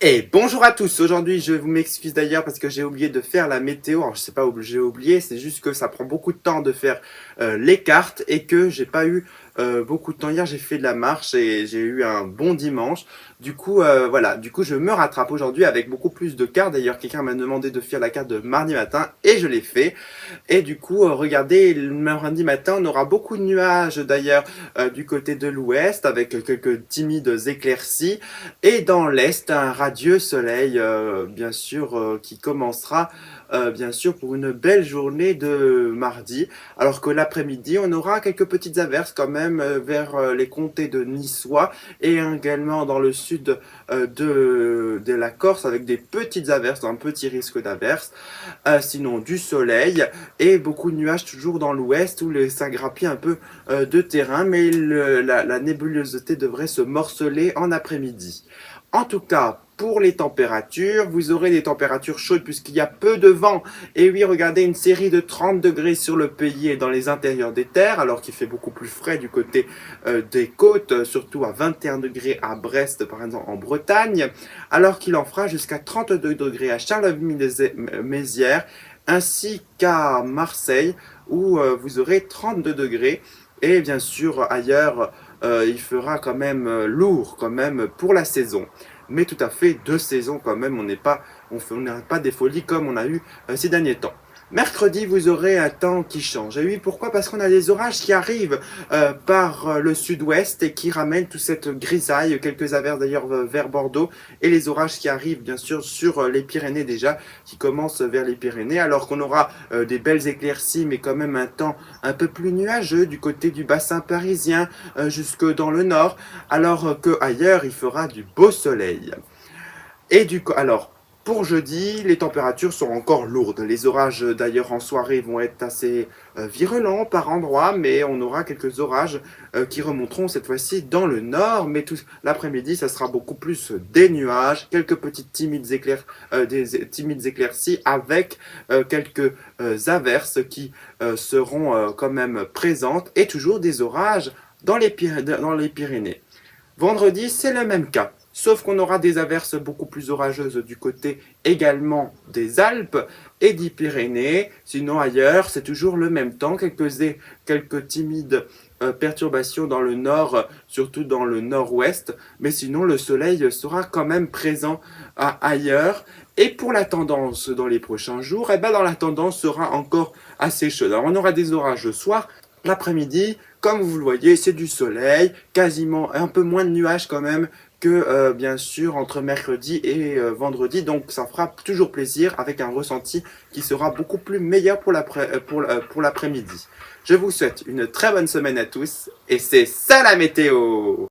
Et bonjour à tous, aujourd'hui je vous m'excuse d'ailleurs parce que j'ai oublié de faire la météo, alors je sais pas où j'ai oublié, c'est juste que ça prend beaucoup de temps de faire les cartes et que j'ai pas eu beaucoup de temps hier, j'ai fait de la marche et j'ai eu un bon dimanche, du coup je me rattrape aujourd'hui avec beaucoup plus de cartes, d'ailleurs quelqu'un m'a demandé de faire la carte de mardi matin et je l'ai fait. Et du coup, regardez, le mardi matin, on aura beaucoup de nuages d'ailleurs du côté de l'ouest avec quelques timides éclaircies. Et dans l'est, un radieux soleil, bien sûr, qui commencera bien sûr pour une belle journée de mardi. Alors que l'après-midi, on aura quelques petites averses quand même vers les comtés de Niçois et également dans le sud de la Corse avec des petites averses, un petit risque d'averses. Sinon du soleil et beaucoup de nuages toujours dans l'ouest où ça grappille un peu de terrain, mais la nébulosité devrait se morceler en après-midi. En tout cas, pour les températures, vous aurez des températures chaudes puisqu'il y a peu de vent. Et oui, regardez une série de 30 degrés sur le pays et dans les intérieurs des terres, alors qu'il fait beaucoup plus frais du côté des côtes, surtout à 21 degrés à Brest, par exemple en Bretagne, alors qu'il en fera jusqu'à 32 degrés à Charleville-Mézières, ainsi qu'à Marseille, où vous aurez 32 degrés. Et bien sûr, ailleurs, il fera quand même lourd quand même pour la saison. Mais tout à fait deux saisons quand même, on n'a pas des folies comme on a eu ces derniers temps. Mercredi, vous aurez un temps qui change. Et oui, pourquoi? Parce qu'on a des orages qui arrivent par le sud-ouest et qui ramènent toute cette grisaille, quelques averses d'ailleurs vers Bordeaux, et les orages qui arrivent bien sûr sur les Pyrénées déjà, qui commencent vers les Pyrénées, alors qu'on aura des belles éclaircies, mais quand même un temps un peu plus nuageux du côté du bassin parisien, jusque dans le nord, alors qu'ailleurs, il fera du beau soleil. Alors, pour jeudi, les températures sont encore lourdes. Les orages, d'ailleurs, en soirée vont être assez virulents par endroits, mais on aura quelques orages qui remonteront cette fois-ci dans le nord. Mais tout l'après-midi, ça sera beaucoup plus des nuages, quelques petites des timides éclaircies avec quelques averses qui seront quand même présentes et toujours des orages dans dans les Pyrénées. Vendredi, c'est le même cas. Sauf qu'on aura des averses beaucoup plus orageuses du côté également des Alpes et des Pyrénées. Sinon ailleurs, c'est toujours le même temps. Quelques timides perturbations dans le nord, surtout dans le nord-ouest. Mais sinon, le soleil sera quand même présent ailleurs. Et pour la tendance dans les prochains jours, eh ben dans la tendance sera encore assez chaude. Alors on aura des orages le soir, l'après-midi, comme vous le voyez, c'est du soleil, quasiment un peu moins de nuages quand même que bien sûr entre mercredi et vendredi. Donc ça fera toujours plaisir avec un ressenti qui sera beaucoup plus meilleur pour l'après-midi. Je vous souhaite une très bonne semaine à tous et c'est ça la météo!